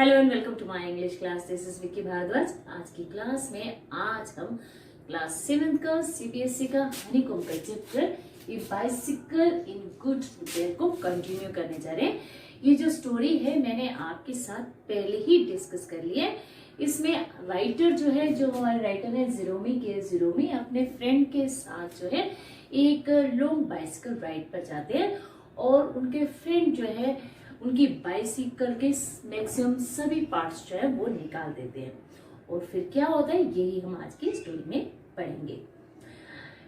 Hello and welcome to my English class. This is Vicky Bhardwaj. आज की class में हम क्लास 7th का सीबीएसई का हनीकॉम्ब का chapter A bicycle in good repair को कंटिन्यू करने जा रहे हैं। ये जो स्टोरी है मैंने आपके साथ पहले ही डिस्कस कर ली है। इसमें राइटर जो हमारे राइटर है जिरोमी अपने फ्रेंड के साथ जो है एक लॉन्ग बाइसिकल राइड पर जाते हैं और उनके फ्रेंड जो है उनकी बाइसिकल के मैक्सिमम सभी पार्ट्स जो है वो निकाल देते हैं। और फिर क्या होता है यही हम आज की स्टोरी में पढ़ेंगे।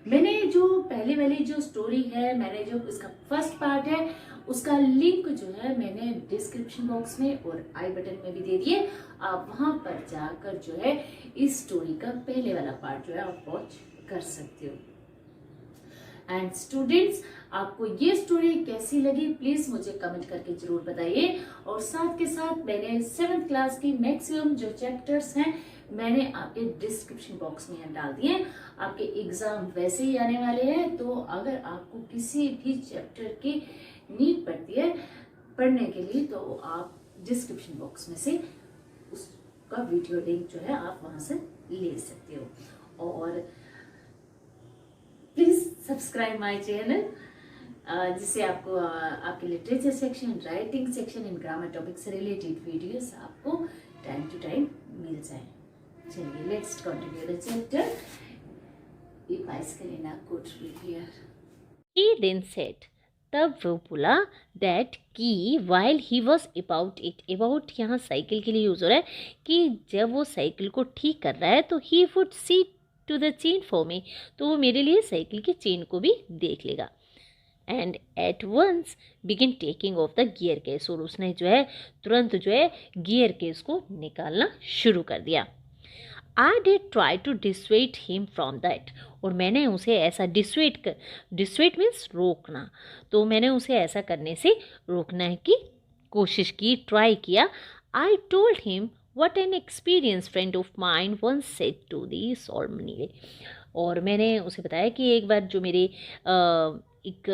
मैंने जो पहले वाली जो स्टोरी है, मैंने जो इसका फर्स्ट पार्ट है उसका लिंक जो है मैंने डिस्क्रिप्शन बॉक्स में और आई बटन में भी दे दिए। आप वहां पर जाकर जो है इस स्टोरी का पहले वाला पार्ट जो है आप वॉच कर सकते हो। एंड स्टूडेंट्स, आपको ये स्टोरी कैसी लगी प्लीज मुझे कमेंट करके जरूर बताइए। और साथ के साथ मैंने 7th क्लास की मैक्सिमम जो चैप्टर्स हैं मैंने आपके डिस्क्रिप्शन बॉक्स में डाल दिए। आपके एग्जाम वैसे ही आने वाले हैं, तो अगर आपको किसी भी चैप्टर की नीड पड़ती है पढ़ने के लिए तो आप डिस्क्रिप्शन बॉक्स में से उसका वीडियो लिंक जो है आप वहां से ले सकते हो। और प्लीज सब्सक्राइब माय चैनल जिससे आपको आपके literature section, writing section and grammar topic से रिलेटेड वीडियोस आपको टाइम टू टाइम मिल जाए। चलिए let's continue the chapter A bicycle in a good repair. He then said, तब वो बोला दैट कि while he was about it, about यहाँ cycle के लिए यूज़ हो रहा है कि जब वो साइकिल को ठीक कर रहा है तो he would see to the chain for me, तो वो मेरे लिए साइकिल की चेन को भी देख लेगा। And at once begin taking off the gear case, और उसने जो है तुरंत जो है गियर केस को निकालना शुरू कर दिया। I did try to dissuade him from that, और मैंने उसे ऐसा डिसवेट मीन्स रोकना, तो मैंने उसे ऐसा करने से रोकने की कोशिश की, ट्राई किया। I told him what an experience friend of mind once said to the solemnly, और मैंने उसे बताया कि एक बार जो मेरे एक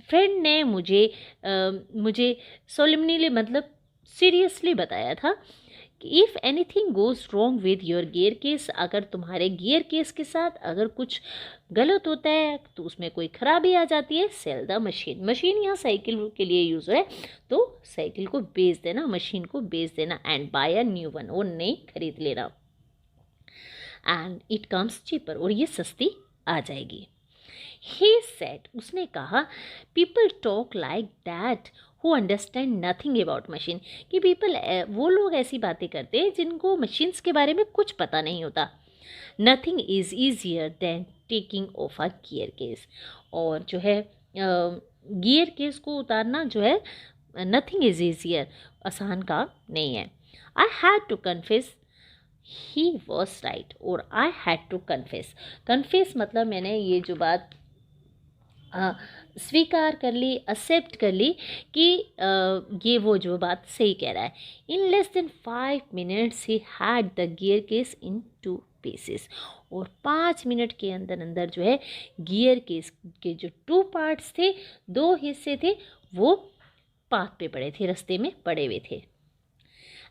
फ्रेंड ने मुझे सोलमनीली मतलब सीरियसली बताया था कि if anything goes wrong with your gear case, अगर तुम्हारे गियर केस के साथ अगर कुछ गलत होता है तो उसमें कोई खराबी आ जाती है, सेल द मशीन यहाँ साइकिल के लिए यूज़ है, तो साइकिल को बेच देना, मशीन को बेच देना, and buy a new one, वो नई खरीद लेना, एंड इट कम्स चीपर, और ये सस्ती आ जाएगी। ही सेड, उसने कहा, people talk like that who understand nothing about machine, कि वो लोग ऐसी बातें करते हैं जिनको मशीन्स के बारे में कुछ पता नहीं होता। Nothing is easier than taking of a gear case, और जो है गियर केस को उतारना जो है नथिंग इज़ ईजियर, आसान काम नहीं है। I had to confess he was right, और आई हैड टू कन्फेस मतलब मैंने ये जो बात स्वीकार कर ली, एक्सेप्ट कर ली कि ये वो जो बात सही कह रहा है। In less than 5 minutes he had the gear case in 2 pieces, और 5 मिनट के अंदर अंदर जो है गियर केस के जो 2 पार्ट्स थे, 2 हिस्से थे, वो पाथ पे पड़े थे, रास्ते में पड़े हुए थे।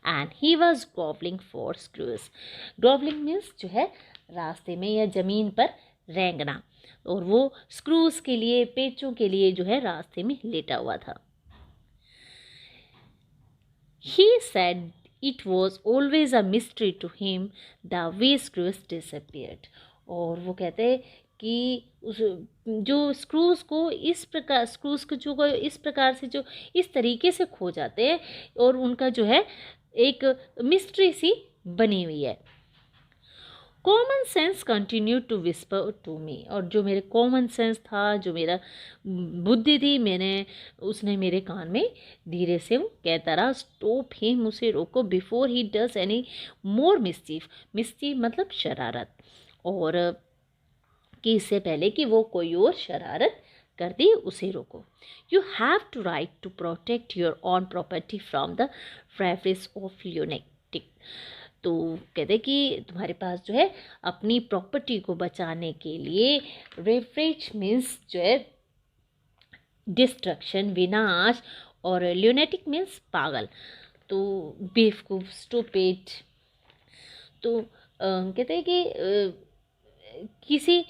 And he was grovelling for screws, grovelling means जो है रास्ते में या ज़मीन पर रेंगना, और वो स्क्रूज के लिए, पेचों के लिए जो है रास्ते में लेटा हुआ था। He said it was always a mystery to him the way screws disappeared, और वो कहते हैं कि स्क्रूज को इस प्रकार से जो इस तरीके से खो जाते हैं, और उनका जो है एक मिस्ट्री सी बनी हुई है। Common sense continue to whisper to me, और जो मेरे कॉमन सेंस था, जो मेरा बुद्धि थी, उसने मेरे कान में धीरे से वो कहता रहा, स्टॉप हिम, उसे रोको, before he does any more mischief मतलब शरारत, और कि इससे पहले कि वो कोई और शरारत कर दे उसे रोको। You have to right to protect your own property from the fervours of lunatic, तो कहते कि तुम्हारे पास जो है अपनी प्रॉपर्टी को बचाने के लिए, रेफ्रेज मीन्स जो है डिस्ट्रक्शन, विनाश, और ल्यूनेटिक मीन्स पागल, तो बेवकूफ़, स्टूपिड। तो कहते हैं कि किसी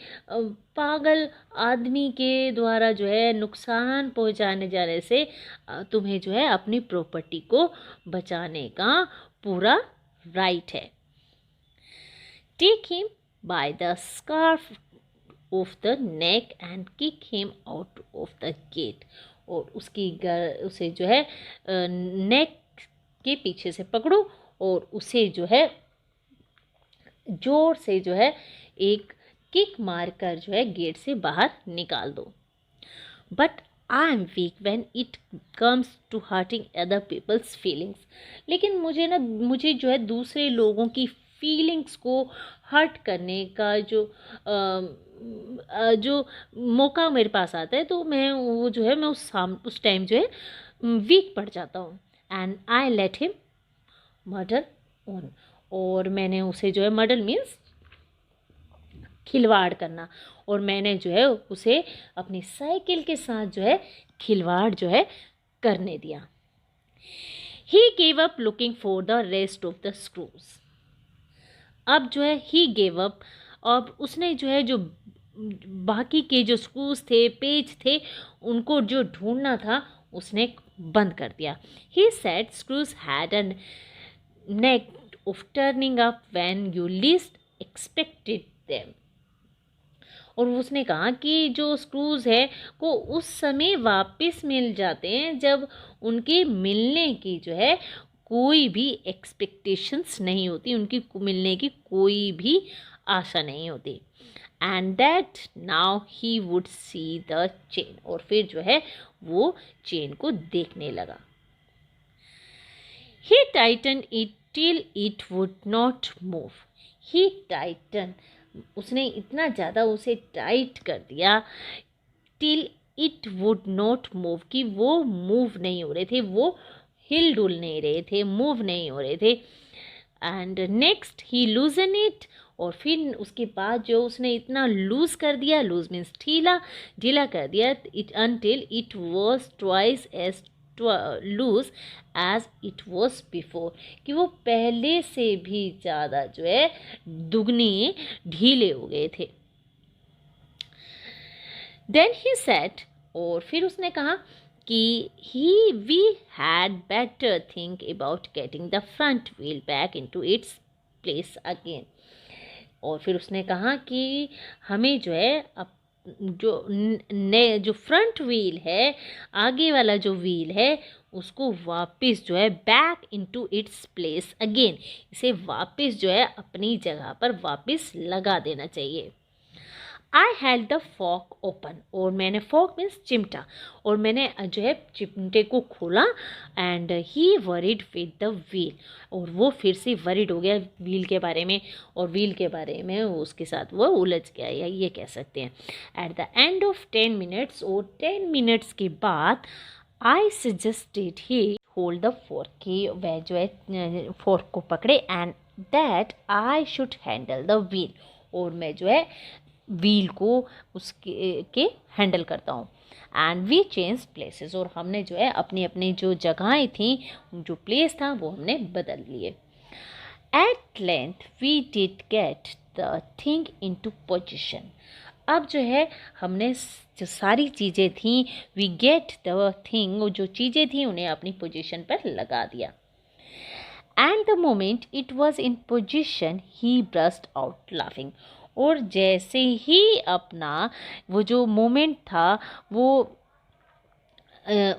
पागल आदमी के द्वारा जो है नुकसान पहुंचाने जाने से तुम्हें जो है अपनी प्रॉपर्टी को बचाने का पूरा राइट है। Take him by the scarf of the neck and kick him out of the gate. और उसे जो है नेक के पीछे से पकड़ो और उसे जो है जोर से जो है एक किक मारकर जो है गेट से बाहर निकाल दो। But I am weak when it comes to hurting other people's feelings. लेकिन मुझे जो है दूसरे लोगों की फीलिंग्स को हर्ट करने का जो मौका मेरे पास आता है, तो मैं उस टाइम जो है वीक पड़ जाता हूँ। And I let him murder on. और मैंने उसे जो है मर्डर मीन्स खिलवाड़ करना, और मैंने जो है उसे अपनी साइकिल के साथ जो है खिलवाड़ जो है करने दिया। He gave up looking for the rest of the screws. अब जो है ही गेव अप, अब उसने जो है जो बाकी के जो स्क्रूज थे, पेज थे, उनको जो ढूंढना था उसने बंद कर दिया। He said screws had an knack of turning up when you least expected them। और उसने कहा कि जो स्क्रूज है को उस समय वापस मिल जाते हैं जब उनके मिलने की जो है कोई भी एक्सपेक्टेशंस नहीं होती, उनकी मिलने की कोई भी आशा नहीं होती। And that now he would see the chain. और फिर जो है वो चेन को देखने लगा। He tighten it till it would not move। he tightened, उसने इतना ज़्यादा उसे टाइट कर दिया till it would not move, कि वो मूव नहीं हो रहे थे, वो हिल डुल नहीं रहे थे, मूव नहीं हो रहे थे। And next he लूजन it. और फिर उसके बाद जो उसने इतना लूज कर दिया, लूज मीन्स ढीला कर दिया, it until it was twice as loose as it was before, कि वो पहले से भी ज़्यादा जो है दुगने ढीले हो गए थे। देन ही सेड, और फिर उसने कहा कि we had better think about getting the front wheel back into its place again. और फिर उसने कहा कि हमें जो है अब जो फ्रंट व्हील है, आगे वाला जो व्हील है, उसको वापस जो है back into its place again, इसे वापस जो है अपनी जगह पर वापस लगा देना चाहिए। I held the fork open, और मैंने फॉक मीन्स चिमटा, और मैंने जो है चिमटे को खोला। And he worried with the wheel, और वो फिर से वरीड हो गया व्हील के बारे में, और व्हील के बारे में उसके साथ वो उलझ गया, या ये कह सकते हैं। At the end of 10 minutes, और 10 मिनट्स के बाद I suggested he hold the fork, कि वह जो है फोर्क को पकड़े, and that I should handle the wheel, और मैं जो है व्हील को उसके हैंडल करता हूँ। एंड वी चेंज प्लेसेस, और हमने जो है अपनी अपनी जो जगहें थी, जो प्लेस था, वो हमने बदल लिए। At length we did get the thing into position. अब जो है हमने जो सारी चीज़ें थी, वी गेट द थिंग, जो चीज़ें थी उन्हें अपनी पोजीशन पर लगा दिया। And the moment it was in position he burst out laughing. और जैसे ही अपना वो जो मोमेंट था, वो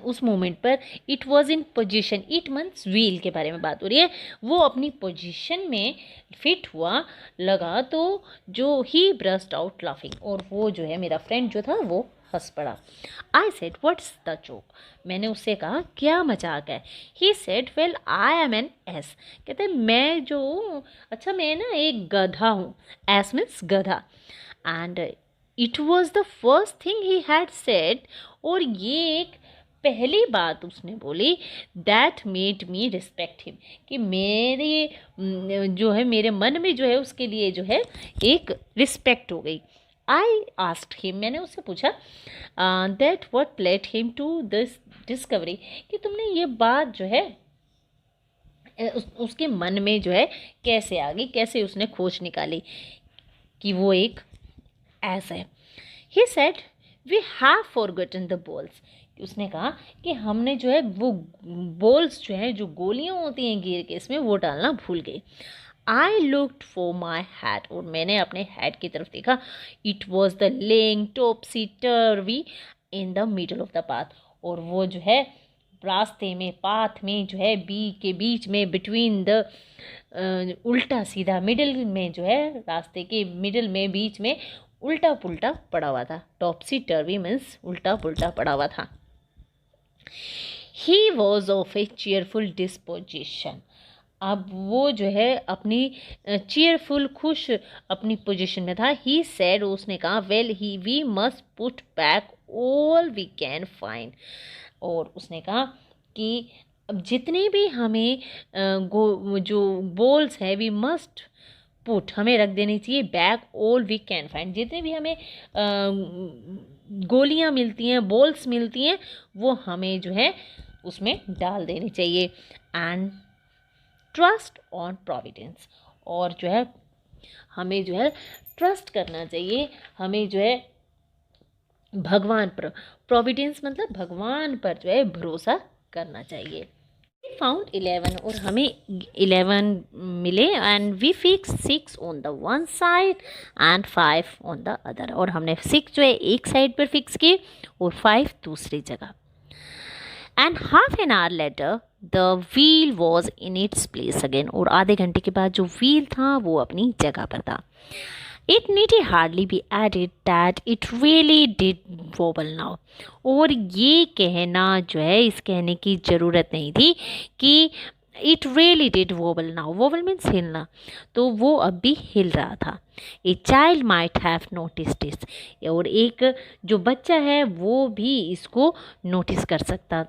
उस मोमेंट पर it was in position, it means wheel के बारे में बात हो रही है, वो अपनी पोजिशन में फिट हुआ, लगा, तो जो ही ब्रस्ट आउट लाफिंग, और वो जो है मेरा फ्रेंड जो था वो हंस पड़ा। I said what's the joke, मैंने उससे कहा क्या मजाक है। He said well I am an ass, कहते मैं जो अच्छा मैं ना एक गधा हूँ, एस मीन्स गधा। And it was the first thing he had said, और ये एक पहली बात उसने बोली, that made me respect him, कि मेरे जो है मेरे मन में जो है उसके लिए जो है एक रिस्पेक्ट हो गई। आई आस्क्ड हिम, मैंने उससे पूछा that what led him to this discovery, कि तुमने ये बात जो है उसके मन में जो है कैसे आ गई, कैसे उसने खोज निकाली कि वो एक ऐसा है। He said we have forgotten the balls, उसने कहा कि हमने जो है वो बॉल्स जो है, जो गोलियां होती हैं गियर केस में, वो डालना भूल गए। I looked for my hat, और मैंने अपने हैट की तरफ देखा। It was the laying टॉपसी टर्वी in the middle of the path, और वो जो है रास्ते में, पाथ में जो है, के बीच में, बिटवीन द उल्टा सीधा, मिडिल में जो है, रास्ते के मिडिल में, बीच में उल्टा पुल्टा पड़ा हुआ था। टॉपसी टर्वी मीन्स उल्टा पुल्टा पड़ा हुआ था। He was of A cheerful disposition, अब वो जो है अपनी चेयरफुल, खुश अपनी पोजीशन में था। ही सेड, उसने कहा, well he we must put back all we can find, और उसने कहा कि अब जितने भी हमें जो बॉल्स है, वी मस्ट पुट, हमें रख देनी चाहिए, back all we can find, जितने भी हमें गोलियां मिलती हैं, बॉल्स मिलती हैं, वो हमें जो है उसमें डाल देनी चाहिए। एंड ट्रस्ट ऑन प्रोविडेंस, और जो है हमें जो है ट्रस्ट करना चाहिए, हमें जो है भगवान पर, प्रोविडेंस मतलब भगवान पर जो है भरोसा करना चाहिए। वी फाउंड 11, और हमें 11 मिले। And we fix 6 on the one side and 5 on the other, और हमने 6 जो है एक साइड पर फिक्स किए और 5 दूसरी जगह। And half an hour later the wheel was in its place again, और आधे घंटे के बाद जो व्हील था वो अपनी जगह पर था। It need hardly be added that it really did wobble now, और ये कहना जो है, इस कहने की ज़रूरत नहीं थी कि it really did wobble now, wobble means हिलना, तो वो अब भी हिल रहा था। A child might have noticed this, और एक जो बच्चा है वो भी इसको नोटिस कर सकता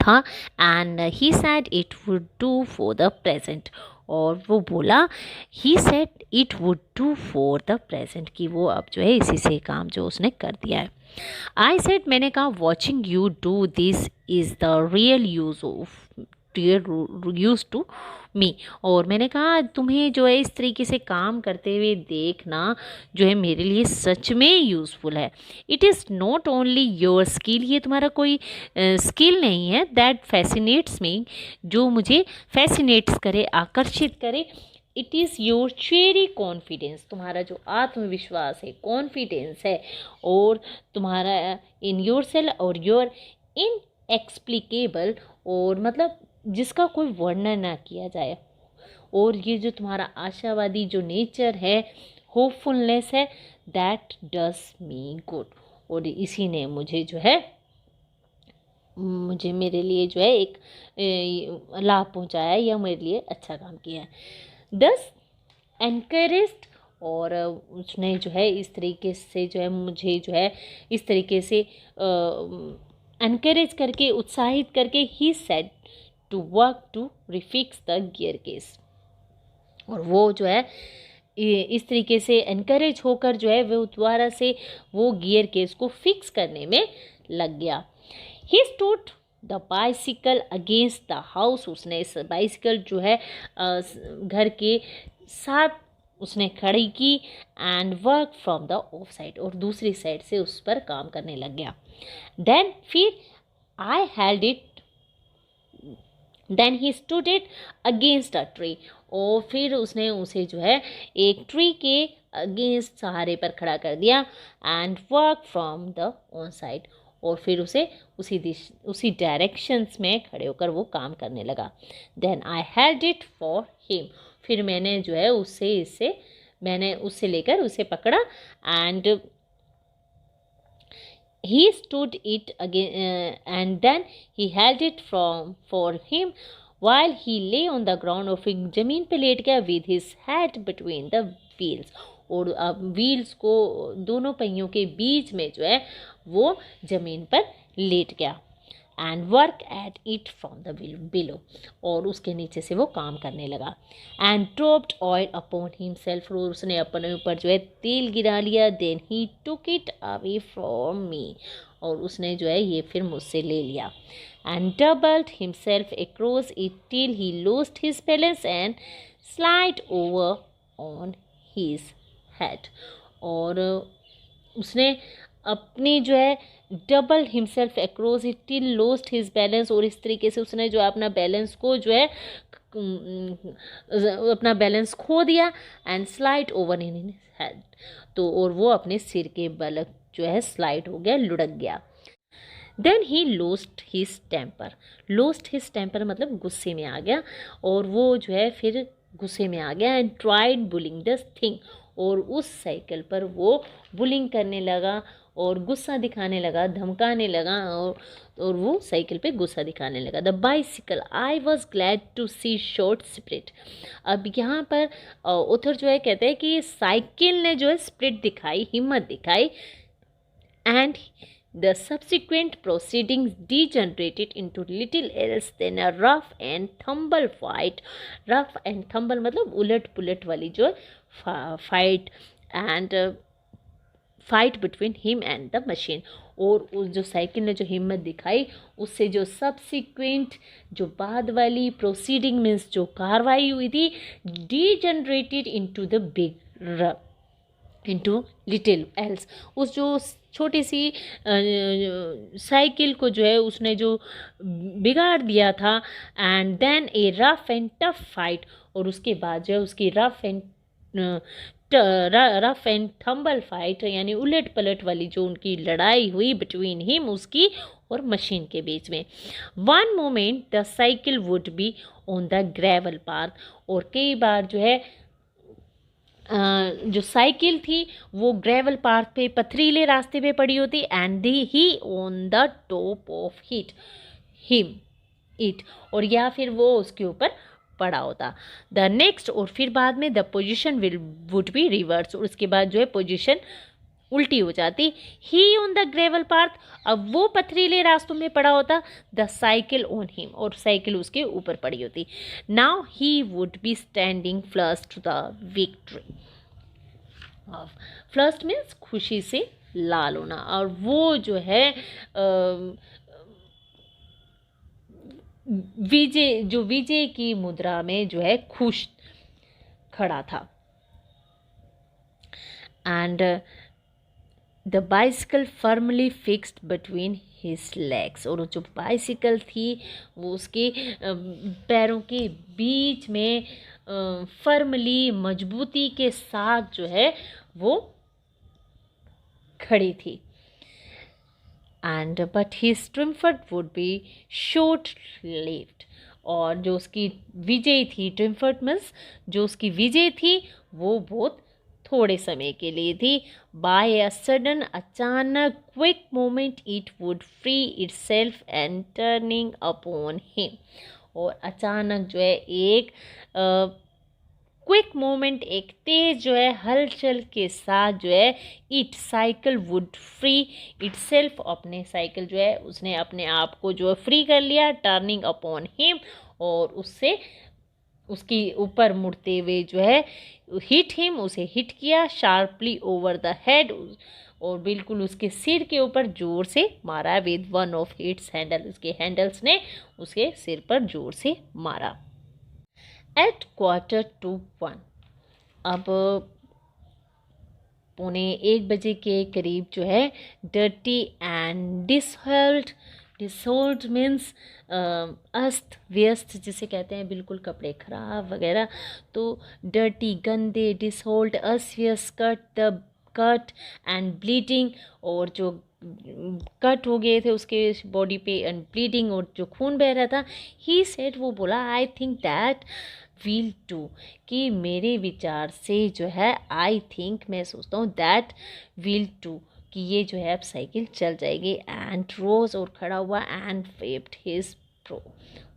था। And he said it would do for the present, और वो बोला, he said it would do for the present, कि वो अब जो है इसी से काम जो उसने कर दिया है। आई सेड, मैंने कहा, watching you do this is the real use to me, और मैंने कहा तुम्हें जो है इस तरीके से काम करते हुए देखना जो है मेरे लिए सच में यूज़फुल है। It is not only your skill, ये तुम्हारा कोई स्किल नहीं है, दैट फैसिनेट्स मी, जो मुझे फैसिनेट्स करे, आकर्षित करे। It is your cherry confidence, तुम्हारा जो आत्मविश्वास है, कॉन्फिडेंस है, और तुम्हारा इन योर सेल्फ, और योर इनएक्सप्लिकेबल, और मतलब जिसका कोई वर्णन ना किया जाए, और ये जो तुम्हारा आशावादी जो नेचर है, होपफुलनेस है, दैट डज मी गुड, और इसी ने मुझे जो है, मुझे मेरे लिए जो है एक लाभ पहुंचाया, या मेरे लिए अच्छा काम किया है। दस एनकरेज्ड, और उसने जो है इस तरीके से जो है मुझे जो है इस तरीके से एनकरेज करके, उत्साहित करके, he said to work to refix the gear case, और वो जो है इस तरीके से एनकरेज होकर जो है वो दोबारा से वो गियर केस को फिक्स करने में लग गया। He stood the bicycle against the house, उसने इस बाइसिकल जो है घर के साथ उसने खड़ी की। And work from the of side, और दूसरी साइड से उस पर काम करने लग गया। देन फिर I held it, then he stood it against a tree, और फिर उसने उसे जो है एक ट्री के अगेंस्ट सहारे पर खड़ा कर दिया। And work from the on side, और फिर उसे उसी डायरेक्शंस में खड़े होकर वो काम करने लगा। Then I held it for him, फिर मैंने जो है मैंने उससे लेकर उसे पकड़ा। And he stood it again, and then he held it for him while he lay on the ground, और फिर ज़मीन पे लेट गया with his head between the wheels, और अब व्हील्स को, दोनों पहियों के बीच में जो है वो ज़मीन पर लेट गया। And work at it from the below, और उसके नीचे से वो काम करने लगा। And dropped oil upon himself, और उसने अपने ऊपर जो है तेल गिरा लिया। Then he took it away from me, और उसने जो है ये फिर मुझसे ले लिया। And doubled himself across it till he lost his balance and slide over on his head, और उसने अपनी जो है double himself across it till lost his balance, और इस तरीके से उसने जो है अपना बैलेंस को जो है अपना बैलेंस खो दिया। And slide over in his head, तो और वो अपने सिर के बल जो है स्लाइड हो गया, लुढ़क गया। Then he lost his temper, lost his temper मतलब गुस्से में आ गया, और वो जो है फिर गुस्से में आ गया। And tried bullying this thing, और उस साइकिल पर वो बुलिंग करने लगा और गुस्सा दिखाने लगा, धमकाने लगा, और वो साइकिल पे गुस्सा दिखाने लगा। The bicycle I was glad to see short spirit. अब यहाँ पर ऑथर जो है कहते हैं कि साइकिल ने जो है स्प्रिट दिखाई, हिम्मत दिखाई, and the subsequent proceedings degenerated into little else than a rough and tumble fight. rough and tumble मतलब उलट पुलट वाली जो fight and fight between him and the machine. और उस जो साइकिल ने जो हिम्मत दिखाई, उससे जो सब्सिक्वेंट जो बाद वाली प्रोसीडिंग मीन्स जो कार्रवाई हुई थी, degenerated into the big into little else, उस जो छोटी सी साइकिल को जो है उसने जो बिगाड़ दिया था। And then a rough and tough fight, और उसके बाद जो है उसकी रफ एंड थम्बल फाइट यानी उलट पलट वाली जो उनकी लड़ाई हुई बिटवीन हिम, उसकी और मशीन के बीच में। One moment the cycle would be on the gravel path, और कई बार जो है जो साइकिल थी वो ग्रेवल पाथ पे पथरीले रास्ते पे पड़ी होती, and he on the top of him it, और या फिर वो उसके ऊपर पड़ा होता। द नेक्स्ट, और फिर बाद में the position would be reverse, और उसके बाद जो है पोजिशन उल्टी हो जाती। He on the gravel path, अब वो पथरीले रास्तों में पड़ा होता, द साइकिल ऑन हिम, और साइकिल उसके ऊपर पड़ी होती। Now he would be standing flush to the victory. Flushed means खुशी से लाल होना, और वो जो है विजय की मुद्रा में जो है खुश खड़ा था। And the bicycle firmly fixed between his legs, और जो बाइसिकल थी वो उसके पैरों के बीच में फर्मली मजबूती के साथ जो है वो खड़ी थी। And but his triumph would be short lived, और जो उसकी विजय थी, ट्रिम्फर्ट मीन्स जो उसकी विजय थी वो बहुत थोड़े समय के लिए थी। बाय अ सडन, अचानक, quick moment it wood free itself and turning upon him, और अचानक जो है एक क्विक मोमेंट, एक तेज जो है हलचल के साथ जो है it cycle wood free itself, अपने साइकिल जो है उसने अपने आप को जो है फ्री कर लिया, टर्निंग अपॉन हिम, और उससे उसकी ऊपर मुड़ते हुए जो है हिट हिम, उसे हिट किया शार्पली ओवर द हेड, और बिल्कुल उसके सिर के ऊपर जोर से मारा with one of its handle, उसके हैंडल्स ने उसके सिर पर जोर से मारा। एट 1:45, अब 1:15 के करीब जो है डर्टी एंड डिसऑल्ड मीन्स अस्त व्यस्त जिसे कहते हैं, बिल्कुल कपड़े खराब वगैरह, तो डर्टी, गंदे, डिसऑल्ड, अस्त व्यस्त, कट एंड ब्लीडिंग, और जो कट हो गए थे उसके बॉडी पे एंड ब्लीडिंग, और जो खून बह रहा था। ही सेड, वो बोला, I think that will to, कि मेरे विचार से जो है, आई थिंक मैं सोचता हूँ, दैट विल टू, कि ये जो है अब साइकिल चल जाएगी। एंड रोज, और खड़ा हुआ, एंड वेप्ड हिज ब्रो,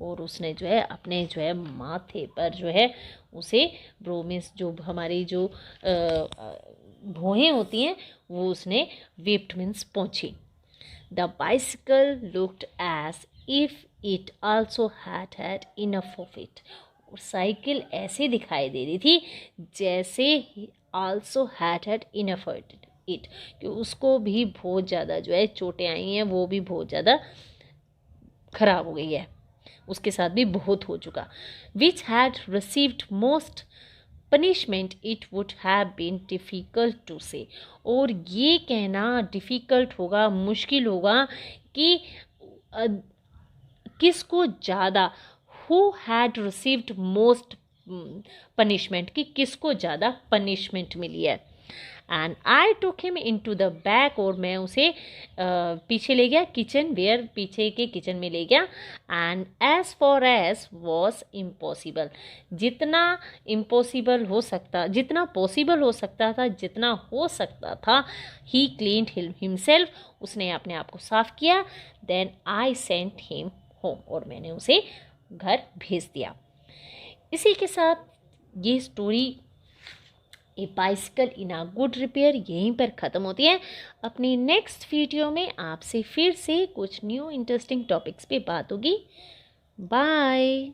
और उसने जो है अपने जो है माथे पर जो है उसे ब्रो मीन्स जो हमारी जो भौहें होती हैं वो उसने वेप्ड मीन्स पहुँची। The bicycle looked as if it also had enough of it. और साइकिल ऐसे दिखाई दे रही थी जैसे also had enough of it, कि उसको भी बहुत ज़्यादा जो है चोटें आई हैं, वो भी बहुत ज़्यादा ख़राब हो गई है, उसके साथ भी बहुत हो चुका। Which had received most punishment it would have been difficult to say. और ये कहना डिफ़िकल्ट होगा, मुश्किल होगा कि किसको ज़्यादा, who had received most punishment, कि किसको ज़्यादा पनिशमेंट मिली है। And I took him into the back, और मैं उसे पीछे ले गया, किचन वेयर, पीछे के किचन में ले गया। And as far as was impossible, जितना इम्पॉसिबल हो सकता, जितना पॉसिबल हो सकता था, जितना हो सकता था, ही क्लीन्ड हिमसेल्फ, उसने अपने आप को साफ किया। Then I sent him home, और मैंने उसे घर भेज दिया। इसी के साथ ये story A bicycle in a good repair यहीं पर ख़त्म होती है। अपनी नेक्स्ट वीडियो में आपसे फिर से कुछ न्यू इंटरेस्टिंग टॉपिक्स पे बात होगी। बाय।